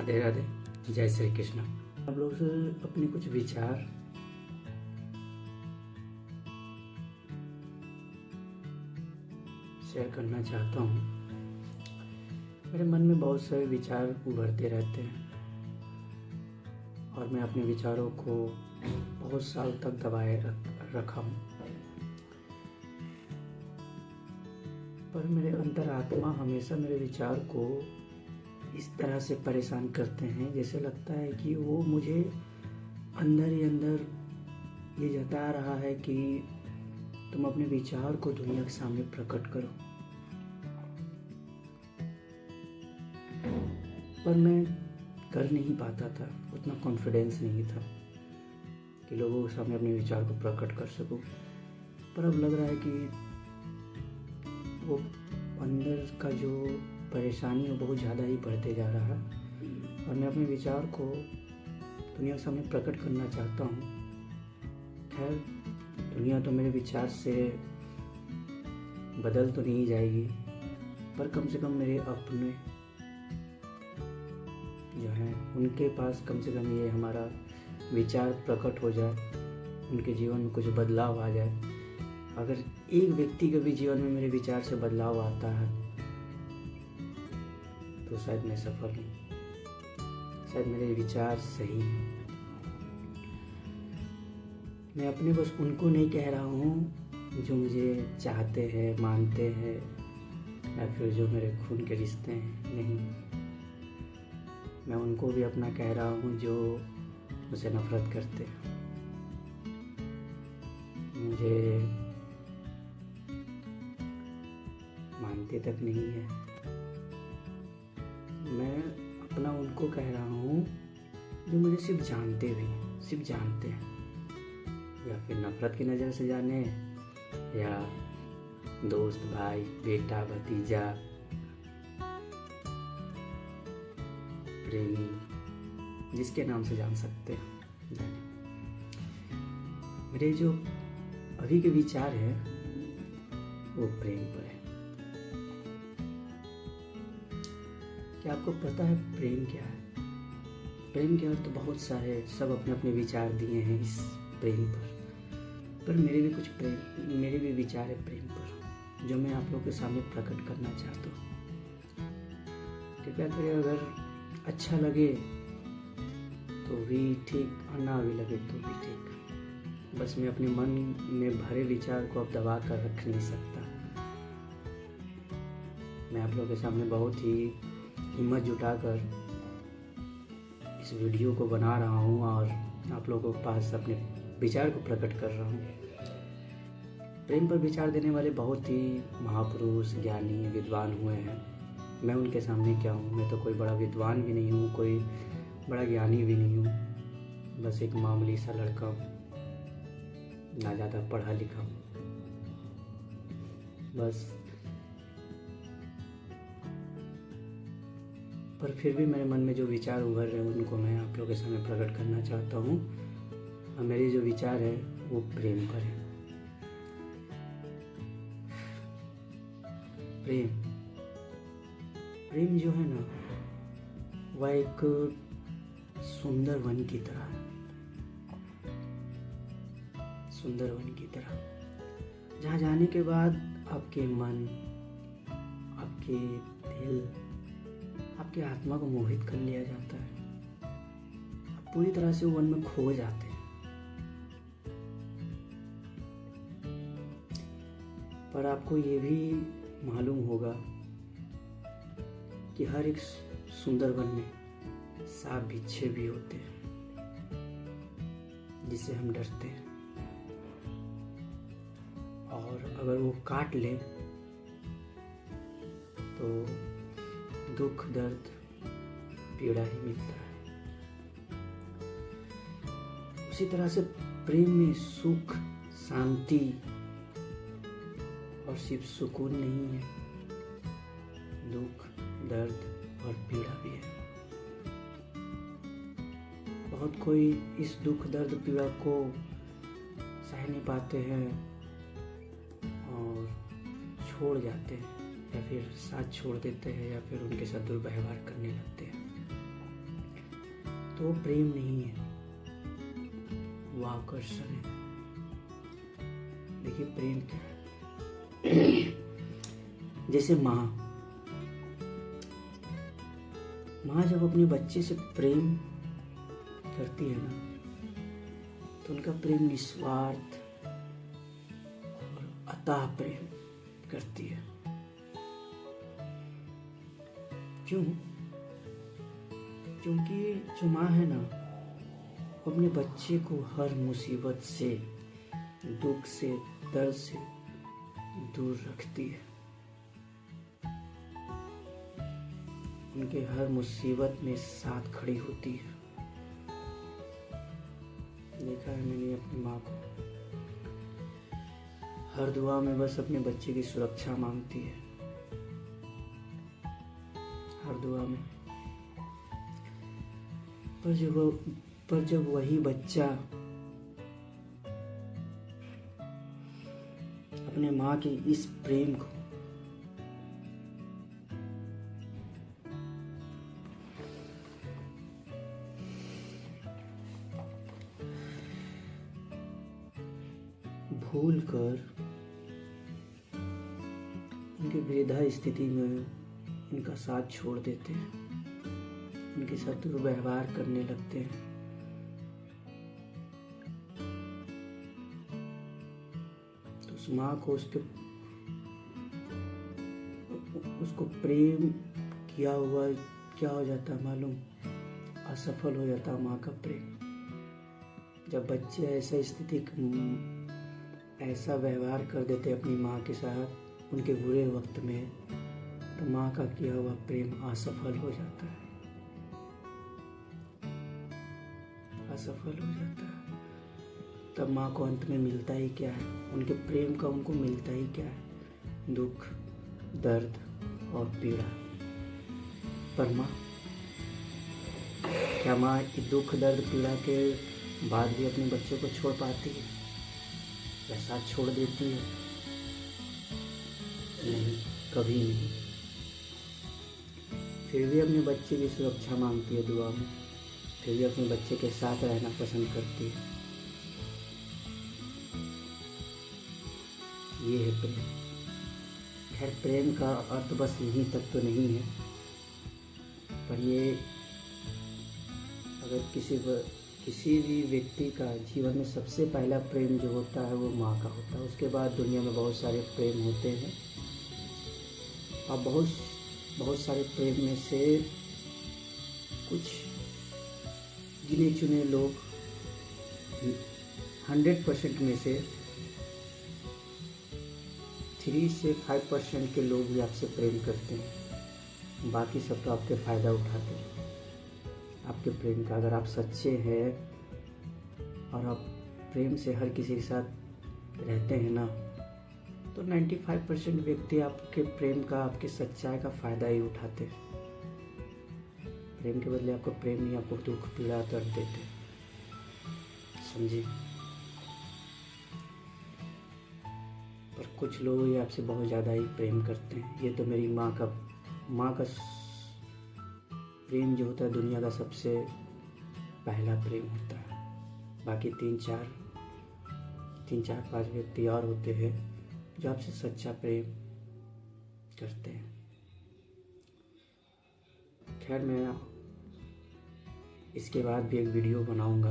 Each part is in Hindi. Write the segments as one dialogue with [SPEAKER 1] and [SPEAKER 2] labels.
[SPEAKER 1] राधे राधे, जय श्री कृष्ण। आप लोग से अपने कुछ विचार शेयर करना चाहता हूँ। मेरे मन में बहुत सारे विचार उभरते रहते हैं और मैं अपने विचारों को बहुत साल तक दबाए रखा हूँ, पर मेरे अंतरात्मा हमेशा मेरे विचार को इस तरह से परेशान करते हैं जैसे लगता है कि वो मुझे अंदर ही अंदर ये जता रहा है कि तुम अपने विचार को दुनिया के सामने प्रकट करो। पर मैं कर नहीं पाता था, उतना कॉन्फिडेंस नहीं था कि लोगों के सामने अपने विचार को प्रकट कर सकूं। पर अब लग रहा है कि वो अंदर का जो परेशानी है बहुत ज़्यादा ही बढ़ते जा रहा है और मैं अपने विचार को दुनिया के सामने प्रकट करना चाहता हूँ। खैर, दुनिया तो मेरे विचार से बदल तो नहीं जाएगी, पर कम से कम मेरे अपने जो हैं उनके पास कम से कम ये हमारा विचार प्रकट हो जाए, उनके जीवन में कुछ बदलाव आ जाए। अगर एक व्यक्ति के भी जीवन में मेरे विचार से बदलाव आता है तो शायद मैं सफल हूँ, शायद मेरे विचार सही हैं। मैं अपने बस उनको नहीं कह रहा हूँ जो मुझे चाहते हैं, मानते हैं या फिर जो मेरे खून के रिश्ते हैं, नहीं। मैं उनको भी अपना कह रहा हूँ जो मुझसे नफरत करते हैं, मुझे मानते तक नहीं है। मैं अपना उनको कह रहा हूँ जो मुझे सिर्फ जानते भी, सिर्फ जानते हैं, या फिर नफरत की नज़र से जाने, या दोस्त, भाई, बेटा, भतीजा, प्रेमी, जिसके नाम से जान सकते हैं। मेरे जो अभी के विचार हैं वो प्रेम पर है। क्या आपको पता है प्रेम क्या है? प्रेम के अर्थ तो बहुत सारे, सब अपने अपने विचार दिए हैं इस प्रेम पर मेरे भी विचार है प्रेम पर, जो मैं आप लोगों के सामने प्रकट करना चाहता हूँ। कृपया करें, अगर अच्छा लगे तो भी ठीक और ना भी लगे तो भी ठीक। बस मैं अपने मन में भरे विचार को अब दबा कर रख नहीं सकता। मैं आप लोगों के सामने बहुत ही हिम्मत जुटाकर इस वीडियो को बना रहा हूँ और आप लोगों के पास अपने विचार को प्रकट कर रहा हूँ। प्रेम पर विचार देने वाले बहुत ही महापुरुष, ज्ञानी, विद्वान हुए हैं। मैं उनके सामने क्या हूँ? मैं तो कोई बड़ा विद्वान भी नहीं हूँ, कोई बड़ा ज्ञानी भी नहीं हूँ, बस एक मामूली सा लड़का हूँ, ना ज़्यादा पढ़ा लिखा हूँ। बस, पर फिर भी मेरे मन में जो विचार उभर रहे हैं उनको मैं आप लोगों के सामने प्रकट करना चाहता हूँ। और मेरी जो विचार है वो प्रेम पर है। प्रेम जो है ना, वह एक सुंदर वन की तरह है, सुंदर वन की तरह, जहाँ जाने के बाद आपके मन, आपके दिल, आपकी आत्मा को मोहित कर लिया जाता है। आप पूरी तरह से वन में खो जाते हैं। पर आपको ये भी मालूम होगा कि हर एक सुंदर वन में सांप बिच्छे भी होते हैं जिससे हम डरते हैं, और अगर वो काट ले तो दुख, दर्द, पीड़ा ही मिलता है। उसी तरह से प्रेम में सुख, शांति और सिर्फ सुकून नहीं है, दुख, दर्द और पीड़ा भी है। बहुत कोई इस दुख, दर्द, पीड़ा को सह नहीं पाते हैं और छोड़ जाते हैं, या फिर साथ छोड़ देते हैं, या फिर उनके साथ दुर्व्यवहार करने लगते हैं। तो वो प्रेम नहीं है, वो आकर्षण है। देखिए प्रेम क्या है। जैसे माँ जब अपने बच्चे से प्रेम करती है ना, तो उनका प्रेम निस्वार्थ और अथाह प्रेम करती है। क्यों? क्योंकि जो माँ है ना, वो अपने बच्चे को हर मुसीबत से, दुख से, दर्द से दूर रखती है। उनके हर मुसीबत में साथ खड़ी होती है। देखा है मैंने अपनी माँ को, हर दुआ में बस अपने बच्चे की सुरक्षा मांगती है, हर दुआ में। पर जब वही बच्चा अपने माँ के इस प्रेम को भूल कर उनकी वृद्धा स्थिति में उनका साथ छोड़ देते हैं, उनके साथ दुर्व्यवहार करने लगते हैं, तो उस माँ को उसको प्रेम किया हुआ क्या हो जाता है मालूम? असफल हो जाता माँ का प्रेम। जब बच्चे ऐसा व्यवहार कर देते अपनी माँ के साथ उनके बुरे वक्त में, तो माँ का किया हुआ प्रेम असफल हो जाता है, असफल हो जाता है। तब माँ को अंत में मिलता ही क्या है? उनके प्रेम का उनको मिलता ही क्या है? दुख, दर्द और पीड़ा। पर माँ, क्या माँ दुख, दर्द, पीड़ा के बाद भी अपने बच्चों को छोड़ पाती है या साथ छोड़ देती है? नहीं, कभी नहीं। फिर भी अपने बच्चे की सुरक्षा मांगती है दुआ में, फिर भी अपने बच्चे के साथ रहना पसंद करती है। ये है प्रेम। खैर, प्रेम का अर्थ बस यहीं तक तो नहीं है, पर ये अगर किसी भी व्यक्ति का जीवन में सबसे पहला प्रेम जो होता है वो माँ का होता है। उसके बाद दुनिया में बहुत सारे प्रेम होते हैं, और बहुत सारे प्रेम में से कुछ गिने चुने लोग 100% में से 3 से 5% के लोग भी आपसे प्रेम करते हैं। बाकी सब तो आपके फ़ायदा उठाते हैं आपके प्रेम का। अगर आप सच्चे हैं और आप प्रेम से हर किसी के साथ रहते हैं ना, तो 95% व्यक्ति आपके प्रेम का, आपके सच्चाई का फ़ायदा ही उठाते हैं। प्रेम के बदले आपको प्रेम नहीं, आपको दुख, पीड़ा, दर्द देते, समझिए। पर कुछ लोग ये आपसे बहुत ज़्यादा ही प्रेम करते हैं। ये तो मेरी माँ का प्रेम जो होता है दुनिया का सबसे पहला प्रेम होता है। बाकी 3-4-5 व्यक्ति और होते हैं जो आपसे सच्चा प्रेम करते हैं। खैर, मैं इसके बाद भी एक वीडियो बनाऊंगा,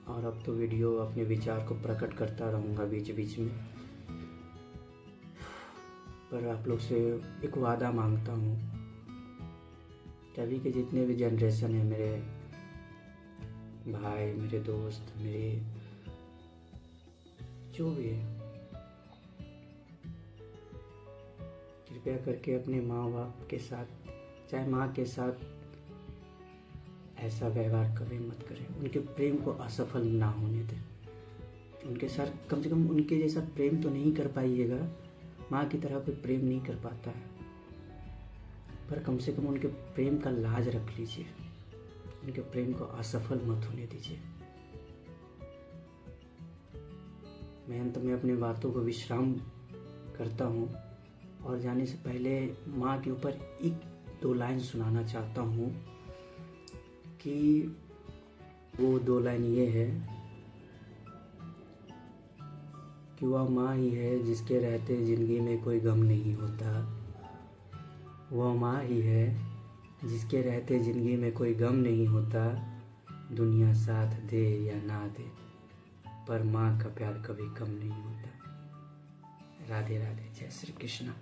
[SPEAKER 1] और अब तो वीडियो अपने विचार को प्रकट करता रहूँगा बीच बीच में। पर आप लोग से एक वादा मांगता हूँ कि अभी के जितने भी जनरेशन है, मेरे भाई, मेरे दोस्त, मेरे जो भी है, कृपया करके अपने माँ बाप के साथ, चाहे माँ के साथ, ऐसा व्यवहार कभी मत करें। उनके प्रेम को असफल ना होने दें। उनके साथ कम से कम उनके जैसा प्रेम तो नहीं कर पाइएगा, माँ की तरह कोई प्रेम नहीं कर पाता है, पर कम से कम उनके प्रेम का लाज रख लीजिए। उनके प्रेम को असफल मत होने दीजिए। मैं अंत में अपनी बातों को विश्राम करता हूँ, और जाने से पहले माँ के ऊपर 1-2 लाइन सुनाना चाहता हूँ। कि वो 2 लाइन ये है कि वह माँ ही है जिसके रहते ज़िंदगी में कोई गम नहीं होता। वह माँ ही है जिसके रहते ज़िंदगी में कोई गम नहीं होता। दुनिया साथ दे या ना दे, पर माँ का प्यार कभी कम नहीं होता। राधे राधे, जय श्री कृष्ण।